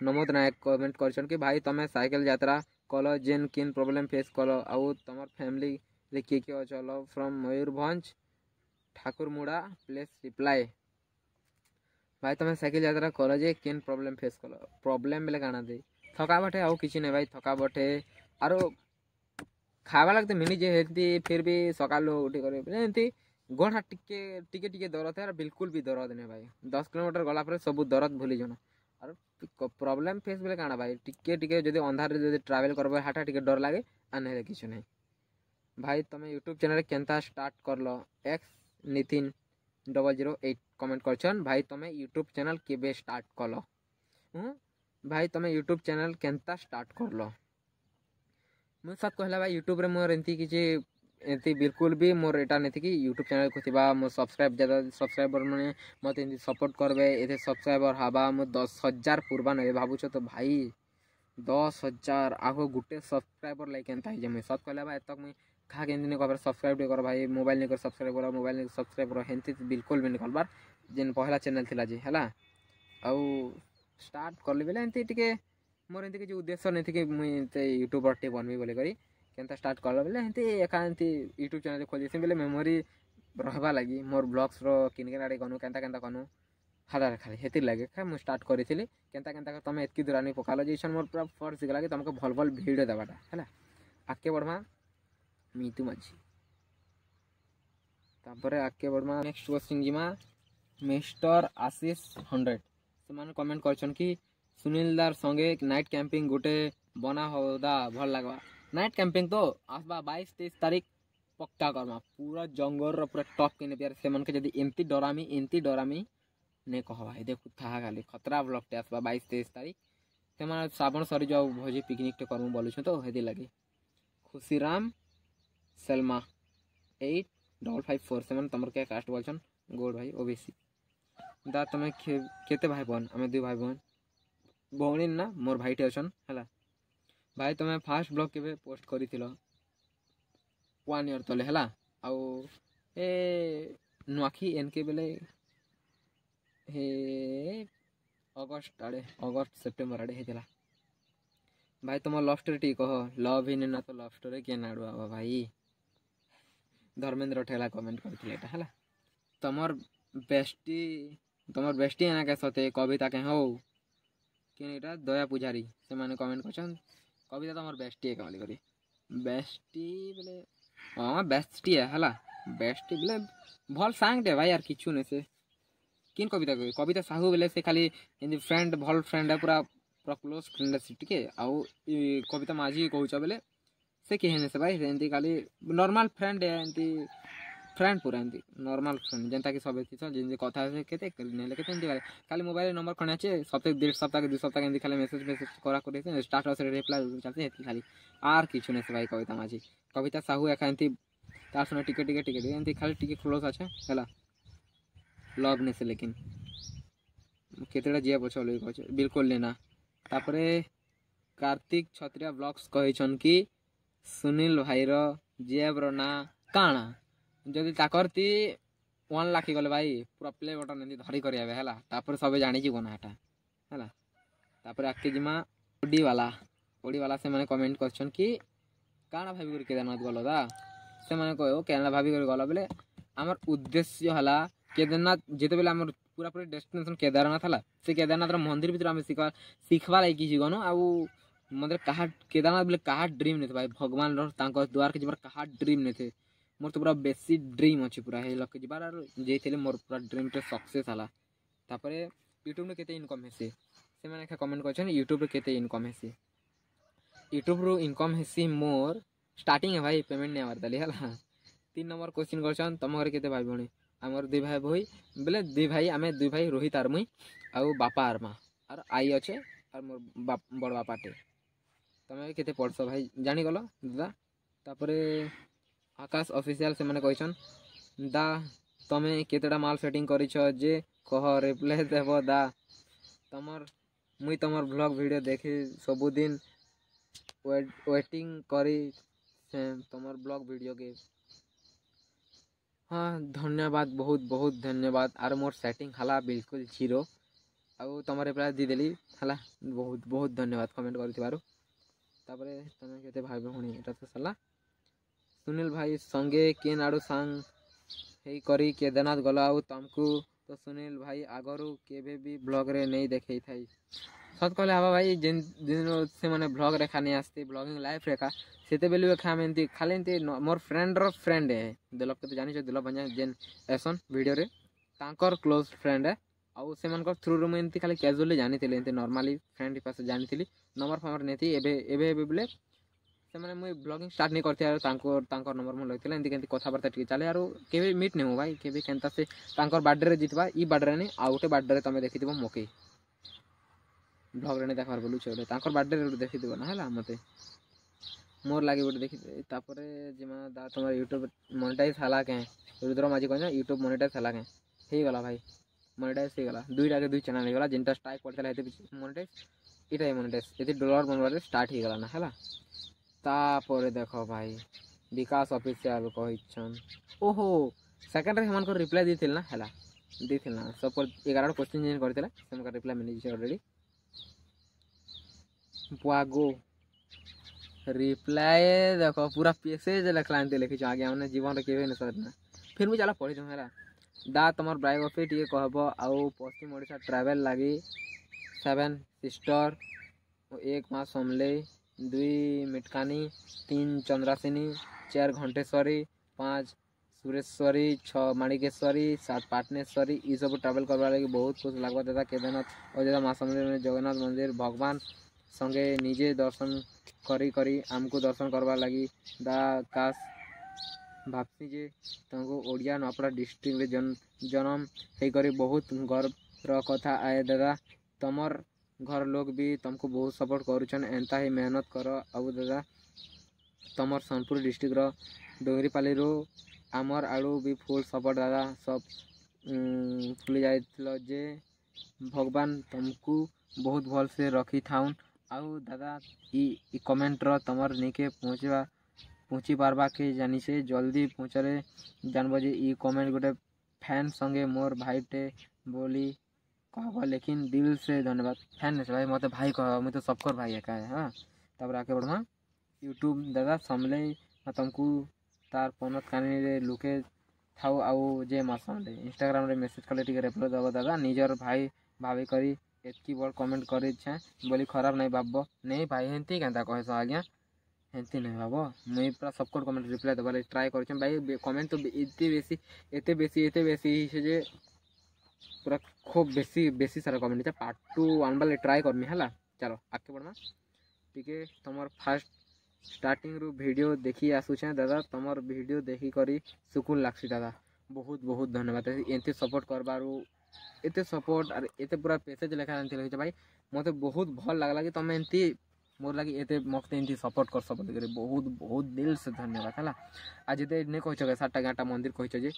नमोद नायक कमेंट करछन कि भाई तमे साइकिल यात्रा कल जेन किन प्रॉब्लम फेस कल आउ तमर फैमिली रे के अचल फ्रॉम मयूरभंज ठाकुरमुड़ा प्लेस रिप्लाई भाई तमे साइकिल यात्रा कल जे किन प्रॉब्लम फेस कल प्रॉब्लम बेले काना दे थकावटे आउ किछि नै भाई थकावटे आरो खावा लगते मिनी जे हेती फिर भी सकाल उठी करे एमती गोड़ हाथ टिके टिके टिके दरद है बिल्कुल भी दरद नहीं भाई 10 किलोमीटर गला पर सब दरद भूली जाना और प्रॉब्लम फेस बेले काना भाई टिके टिके जदि अंधार जदि ट्रैवल करबो हाटा टिके डर लागे आ नहीं किछु नहीं भाई तुम यूट्यूब चैनल केनता स्टार्ट करलो एक्स नितिन 008 कमेंट करछन भाई तुम यूट्यूब चैनल केबे स्टार्ट कलो भाई तुम यूट्यूब चैनल केनता स्टार्ट करलो मुझे सब कहला भाई यूट्यूब रे मोर एंती किछि एंती बिल्कुल भी मोर एटा नहीं थी कि यूट्यूब चैनल को थिबा मो सब्सक्राइबर मैंने मत एंती सपोर्ट करबे एते सब्सक्राइबर हवा मो 10,000 पूर्वा नहीं भावुछ तो भाई 10,000 आगो गुटे सब्सक्राइबर लाइक एंता जे मैं सब कहला भाई तक मैं खा के नहीं कर सब्सक्राइब कर भाई मोबाइल नहीं कर सब्सक्राइब कर मोबाइल नहीं सब्सक्राइब कर हेंती बिल्कुल भी नहीं करबार जेन पहला चैनल थिला जे हला आउ स्टार्ट करली बेले एंती टिके मोर एंती कि उद्देश्य नहीं थी कि मुझे यूट्यूबर टे बनबी बोले करी केनता स्टार्ट करल बेले एंती एका एंती यूट्यूब चैनल खोली बेले मेमोरी रहबा लगी मोर ब्लॉग्स रो किन किन आड़े गनु केनता केनता कनु हाला खाली हेतिर लगे खा मु स्टार्ट करिथिली केनता केनता तमे एतकी दुरानी पकालो जेसन मोर पूरा फर्स्ट गला कि तुमको भल भल वीडियो देबाटा हैला आके बढ़मा मीतू माझी तापरे आके बढ़मा नेक्स्ट क्वेश्चन जिमा मिस्टर आशीष 100 से माने कमेंट करछन कि सुनील दार संगे नाइट कैंपिंग गोटे बना होदा भल लागबा नाइट कैंपिंग तो आसबा 22-23 तारीख पक्का करमा पूरा जंगल पूरा टॉप के प्यार से मन के जदी एमती डरामी ने कह भाई देखु था खाली खतरा ब्लॉग टे आसबा 22-23 तारीख से मन श्रावण सरी जाऊ भोजी पिकनिक टे करमु बोलु छ तो हेदी लागे खुशीराम सलमा 8554 से मन तमर के कास्ट बोलछन गोड भाई ओबीसी दा तमे केते भाई बहन हमें दुई भाई बहन भौणी ना मोर भाईटे अछन हला भाई तुम्हें फास्ट ब्लॉग के पोस्ट करी 1 ईयर तले हला आउ ए नुआखी एनके बेले हे अगस्त सेप्टेम्बर आड़े हेला भाई तुम लव स्टोरी टी कह लव ही ना तो लव स्टोरी के ना आड़ुआ भाई धर्मेंद्र ठेला कमेंट करथिले एटा हला तमर बेस्टी एना के सते कविता के हो केनेटा दया पुजारी से माने कमेंट करछन कविता तो मोर बेस्टी है बोली करी बेस्टी बोले हाँ बेस्टी है हला बेस्टी बोले भल सांग दे भाई यार किछु नहीं से किन कविता साहू बोले से खाली एंती फ्रेंड भल फ्रेंड है पूरा पूरा क्लोज फ्रेंड है टिके आउ कविता माझी कहूछ बोले से केहने से भाई एंती खाली नॉर्मल फ्रेंड है एंती फ्रेंड पूरा एंती नॉर्मल फ्रेंड जेनता कि सब जेन कथा से केते नेले केते एंती खाली मोबाइल नंबर खणे আছে सप्ताह 1.5 सप्ताह के 2 सप्ताह के एंती खाली मेसेज करा करे स्टाटस रे रिप्लाई चलते हेती खाली आर किछु नै से भाई कविता माझी कविता साहू एका एंती तार सुने टिके एंती खाली टिके क्लोज আছে हला ବ୍ଲଗ୍ ନେଇছে ଲେକିନ୍ କେତେଟା ଯିଏ ପଛ ଲଇ କହୁଛ ବିଲକୁଲ ନେନା। ତାପରେ कार्तिक छत्रिया ब्लॉग्स कहन कि सुनील भाईर जेब्र ना काଣା जदि ताकर ती 1 लाख गले भाई पूरा प्ले बटन एंती धरी कर आवे हैला तापर सब जानि जीवो ना एटा हैला। तापर आके जिमा ओडी वाला से माने कमेंट करछन कि काଣା भाभी कर केदारनाथ गलो दा से माने कहयो केना भाभी कर गलो बेले हमर उद्देश्य हला केदारनाथ जेते बेले हमर पूरा पूरा डेस्टिनेशन केदारनाथ हला से केदारनाथ रो मंदिर भीतर हम सिखवा लागी कि गनो आ मतलब कहा केदारनाथ बोले कहा ड्रीम नहीं थे भाई भगवान द्वार के जबार कहा ड्रीम नहीं थे मोर तो पूरा बेसी ड्रीम अच्छे पूरा है लक जबार जेते मोर पूरा ड्रीम टे सक्सेस हला। तापर यूट्यूब में केते इनकम हेसी से माने कमेंट करछन यूट्यूब रे केते इनकम हेसी यूट्यूब रो इनकम हेसी मोर स्टार्टिंग है भाई पेमेंट नहीं आवर दली हला। 3 नंबर क्वेश्चन करछन तुम घर केते भाई भणी हमर 2 भाई भाई बोले 2 भाई आमे 2 भाई रोहित आर मुई आ बापा आर मां और आई अच्छे और मोर बड़ बापाटे तमें केते पढ़स भाई जानी गलो दादा। तापर आकाश ऑफिशियल से माने कहछन दा तमें केतेटा माल सेटिंग करिछ जे कह रिप्लाई देबो दा तमर मुई तमर ब्लॉग वीडियो देखि सब दिन वेटिंग करी से तमर ब्लॉग वीडियो के। हाँ धन्यवाद बहुत बहुत धन्यवाद आर मोर सेटिंग हला बिल्कुल जीरो आउ तुम रिप्लाई दी देली हला बहुत बहुत धन्यवाद कमेंट कर। तापरे तमे केते भाई भणी एटा तो सला सुनील भाई संगे केन आडू सांग हेई करी केदारनाथ गला आउ तुमको तो सुनील भाई आगरू केबे भी ब्लॉग रे नहीं देखई थाई सत कहले हवा भाई जिन दिन से माने ब्लॉग रेखा नहीं आस्ते ब्लॉगिंग लाइफ रेखा सेते बेलु खाम एंती खाली एंती मोर फ्रेंड रो फ्रेंड है दिलप के जानि छ दिलप बन्या जेन एसन वीडियो रे तांकर क्लोज फ्रेंड है आउ सेमानकर थ्रू रो में एंती खाली कैजुअली जानि थिले एंती नॉर्मली फ्रेंड पास जानि थिली नंबर फॉर्मर नेती एबे बोले से माने मुई ब्लॉगिंग स्टार्ट नहीं करती यार तांकर नंबर म लइथिले एंती केंती कथा बार्ता टिके चले यार केबे मीट नेहु भाई केबे केंता से तांकर बर्थडे रे जितबा ई बर्थडे ने आ गोटे बर्थडे रे तमे देखिथिबो मोके ब्लॉग रे ने देखबार बोलु छ तांकर बर्थडे रे देखिथिबो ना हला मते मोर लागे गोटे देखि तापरे जिमा दा तमर YouTube मोनेटाइज हला के रुद्र माझी कहना YouTube मोनेटाइज हला के हे गला भाई मोनेटाइज हे गला दुईटा के दुई चैनल हे गला जिनटा स्ट्राइक करतला हेते मोनेटाइज इटा मोनेटाइज एते डॉलर बनवारे स्टार्ट हे गला ना हला। तापरे देखो भाई विकास ऑफिशियल कहिछन ओहो सेकंड रे हमन को रिप्लाई दिथिल ना हला दिथिल ना सब पर 11 क्वेश्चन जेन करतला हमका रिप्लाई मिल जे ऑलरेडी पुआगो रिप्लाई देखो पूरा पैसेज लिखला एंते लिखि आगे हमने जीवन रे केबे न सरना फिर मुझे चला पढ़ी दो हेला दा तमर बायोग्राफी टिके कहबो आउ पश्चिम ओडिशा ट्रैवल लागी 7 सिस्टर 1 मां सोमले 2 मिटकानी 3 चंद्रासिनी 4 घंटेश्वरी 5 सुरेश्वरी 6 माणिकेश्वरी 7 पाटनेश्वरी ई सब ट्रैवल करबा लागी बहुत खुश लागबा दादा केदारनाथ और दादा मां समले में जगन्नाथ मंदिर भगवान संगे निजे दर्शन करी करी आमको दर्शन करबा लगी दा काश भाबसी जे तंगो ओडिया नपड़ा डिस्ट्रिक्ट रे जन्म हे करी बहुत गर्व र कथा आए दादा तमर घर लोग भी तुमको बहुत सपोर्ट करूछन एंता ही मेहनत कर अब दादा तमर सोनपुर डिस्ट्रिक्ट रो डोंगरीपाली रो आमर आड़ू भी फुल सपोर्ट दादा सब फुली जाइतलो जे भगवान तुमको बहुत भल से रखी थाउन आउ दादा ई कमेंट रो तमर निके पहुँची पारबा के जानी से जल्दी पहुँचले जानबो जे ई कमेंट गोटे फैन संगे मोर भाई टे बोली कहबो लेकिन दिल से धन्यवाद फैन से भाई मत भाई कह मैं तो सबकर भाई है का है हां तब आके बढ़मा यूट्यूब दादा समले तुमको तार पनत कानी रे लुके थाउ आउ जे मासंडे इंस्टाग्राम रे मैसेज कले टिके रिप्लाई दबो दादा निजर भाई भाभी करी एतकी बड़ कमेंट करे छे बोली खराब नहीं बाबो नहीं भाई हेंती केंता कहस आज्ञा हेंती नहीं बाबो मुई पूरा सबको कमेंट रिप्लाई दबाले ट्राई कर भाई कमेंट तो एते बेसी से जे पूरा खूब बेसी सारा कमेंट है पार्ट 2 वन बाले ट्राई करमी हला चलो आगे बढ़मा टिके तमर फास्ट स्टार्टिंग रु वीडियो देखी आसुछे दादा तमर वीडियो देखी करी सुकून लागसी दादा बहुत बहुत धन्यवाद एते सपोर्ट करबारू एते सपोर्ट और एते पूरा पैसेज लेखा एंती रही भाई मते बहुत भल लागला कि तमे एंती मोर लागी एते मक्ते एंती सपोर्ट कर सब बहुत बहुत दिल से धन्यवाद हला आज एते ने कहछ के 7टा 8टा मंदिर कहछ जे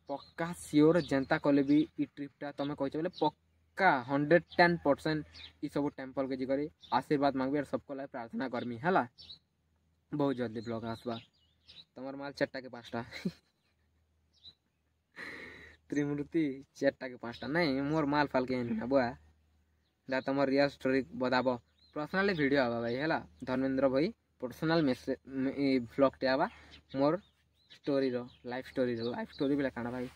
पक्का सियोर जनता कले भी ई ट्रिपटा तुम कह बोले पक्का 110% ई सब टेम्पल के जी आशीर्वाद मांगबी और सबको लाइक प्रार्थना करमी है। बहुत जल्दी ब्लॉग आसवा तुम माल 4टा के 5टा त्रिमूर्ति 4टा के 5टा नहीं मोर माल फाल के बुआ दा तुम रियल स्टोरी बताब पर्सनाली वीडियो आवा भाई है धर्मेंद्र भाई पर्सनाल मेसेज ब्लॉग टे आवा मोर स्टोरी रो लाइफ स्टोरी भी लिखाना भाई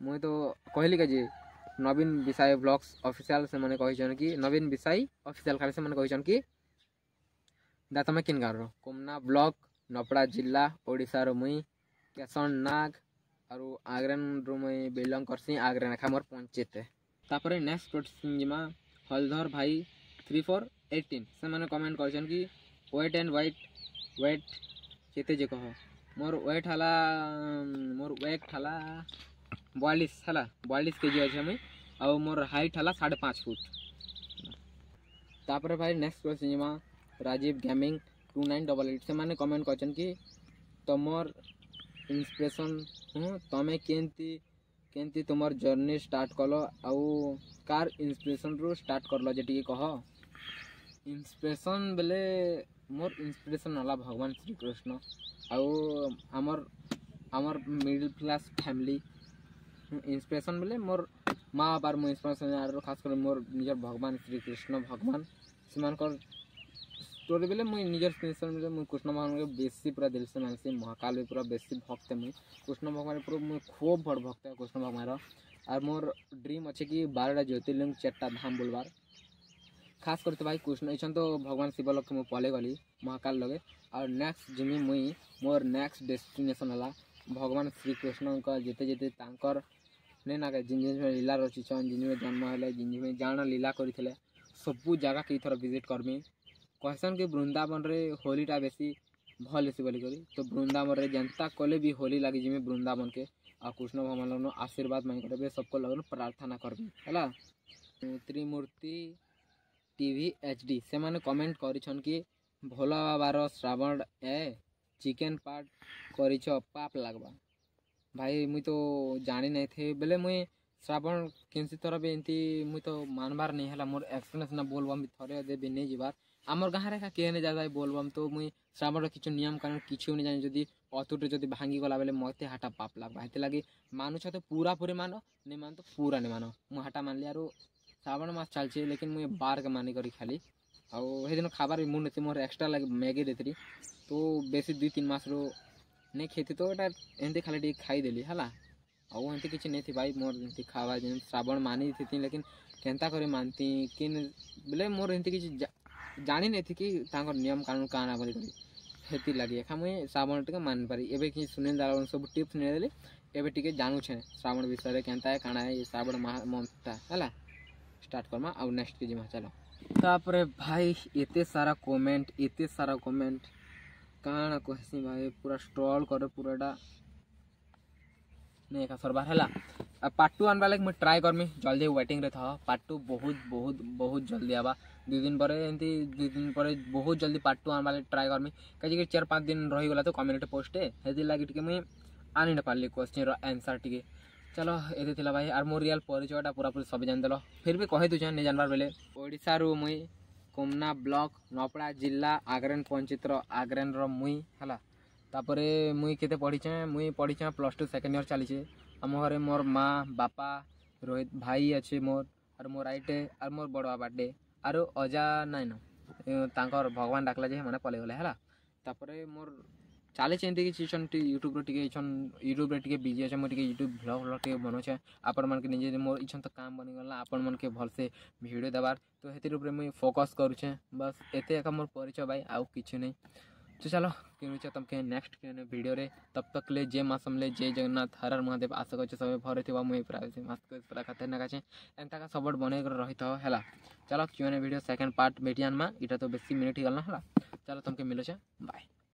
मुझे तो कहली के जी नवीन विषय ब्लॉग्स ऑफिशियल से मैंने कही कि नवीन विषय ऑफिशियल खाली से मैंने कही कि दा तुम किन गाँव कोमना ब्लॉक नपड़ा जिला ओडिशा रो मुई केसन नाग और आग्रेन रो मुई बिलोंग करसी आग्रेन एखा मोर पंचायत तापर नेक्स्ट क्वेश्चन जिमा हलधर भाई 3418 से मैंने कमेंट कर कि वेट एंड वेट केते जे कह मोर वेट हला 42 केजी अच्छे मुई और मोर हाइट हला 5.5 फुट। तापर भाई नेक्स्ट क्वेश्चन जिमा राजीव गेमिंग 2988 से मैंने कमेंट कर कि तुमर इंस्पिरेशन तमें केंती तुमर जर्नी स्टार्ट कल आउ कार इंस्पिरेशन रू स्टार्ट करल जे टी कह इंस्पिरेशन बेले मोर इंस्पिरेशन हला भगवान श्री कृष्ण आउ आमर मिडिल क्लास फैमिली इंस्पिरेशन बेले मोर माँ बापार मो इंस्पिरेशन खास कर मोर निजर भगवान श्री कृष्ण भगवान से स्टोरी बेले मुझे निजर इंस्पिरेशन बेले मुझे कृष्ण भगवान के बेसी पूरा दिल से मानसी महाकाल भी पूरा बेसी भक्त है मुझे कृष्ण भगवान पूरा मुझे खूब बड़ भक्त है कृष्ण भगवान और मोर ड्रीम अच्छे कि 12टा ज्योतिर्लिंग 4टा धाम बोलबार खास कर तो भाई कृष्ण इच्छन तो भगवान शिव लोग मुझे पले गली महाकाल लगे और नेक्स्ट जिमी मुई मोर नेक्स्ट डेस्टिनेशन है भगवान श्री कृष्ण का जेते जेते तांकर नहीं ना जिन जिन लीला रचिछन जिन जन्म है जिन जिन जान लीला करते सबू जगह के थर विजिट करमी कहसन कि वृंदावन रे होलीटा बेसी भल हेसी बोली करी तो वृंदावन रे जनता कले भी होली लगी जिमी वृंदावन के आ कृष्ण भगवान आशीर्वाद मांग कर सबको लगन प्रार्थना करमी है। त्रिमूर्ति टीवी HD से मैंने कमेंट करिछन कि भोला बाबार श्रावण ए चिकेन पार्ट करिछ पाप लगवा भाई मुई तो जानी नहीं थे बेले मुई श्रावण किसी तरह भी एमती मुई तो मानबार नहीं है मोर एक्सप्लेनेशन बोलबम थरे देवी नहीं जीवार आमर गाँव रे किए नहीं जाए बोलबम तो मुई श्रावण किछु नियम कानून किछु नहीं जानी जदि अतुटे जदि भांगी गला बेले मते हाटा पाप लगवा हेते लगी मानुछ तो पूरा पूरी मानो नहीं मान तो पूरा नहीं मानो मु हाटा मान लिया श्रावण मास चलছে लेकिन मुझे बार के मानी करी खाली आउ हे दिन खाबार मुंड थी मोर एक्स्ट्रा लगे मैगी देती तो बेसी 2-3 मास रो नहीं खेती तो एटा एंती खाली टी खाई देली हला आउ एंती किछि नहीं थी भाई मोर एंती खावा जे श्रावण मानी थी लेकिन केंता करे मानती किन बोले मोर एंती किछि जानी नहीं थी कि तांकर नियम कानून काना बोली करी हेती लगी एखा मुई श्रावण टिके मान पारी एबे कि सुनील दादा सब टिप्स ने देली एबे टिके जानू छे श्रावण विषय केंता है काना है श्रावण मंथटा हला स्टार्ट करमा आउ नेक्स्ट के जिमा चलो तापरे भाई एते सारा कमेंट काना कहसी भाई पूरा स्ट्रॉल करे पूराटा नहीं का सरबार हैला पार्ट 2 आनबा लाइक मैं ट्राई करमी जल्दी वेटिंग रे था पार्ट 2 बहुत जल्दी आबा 2 दिन पर एंती 2 दिन पर बहुत जल्दी पार्ट 2 आनबा लाइक ट्राई करमी कहे 4-5 दिन रही गला तो कम्युनिटी पोस्ट हेदी लागी टिके मुई आनी न पारली क्वेश्चन रो आंसर टिके चलो ये थिला भाई आर मोर रियल परिचयटा पूरा पूरी सब जान देलो फिर भी कहि तुझे नहीं जानबार बेले ओडिशा रू मुई कोमना ब्लॉक नपड़ा जिला आग्रेन पंचायत आग्रेन रो मुई हला तापरे मुई केते पढ़ीचे +2 सेकेंड ईयर चली आम घरे मोर माँ बापा रोहित भाई अच्छे मोर और मोर आईटे और मोर बड़ बाबाटे आर अजा नाइन तांकर भगवान डाकला जे मैंने पले गले है तापरे मोर चले एमती कि यूट्यूब यूट्यूब टे बिजी अच्छे मुझे यूट्यूब ब्लॉग टे बनाऊे आपण मन के निजे मोर इच्छन तो काम बनीगला आपण मन के भलसे वीडियो देवार तो हेतिर ऊपर मुझे फोकस करुचे बस एते एका मोर परिचय भाई आउ किछु नहीं तो चलो किनुचे तुमके नेक्स्ट वीडियो रे तब तक ले जय माँ समले जय जगन्नाथ हर हर महादेव आशा कर सब भरे थी मुझे मास्क पूरा खतरनाक अच्छे एंता का सपोर्ट बन रही था है चलो क्यों वीडियो सेकेंड पार्ट बेटियान में इटा तो बेसी मिनिट ही गलना है चलो तुमके मिलो बाय।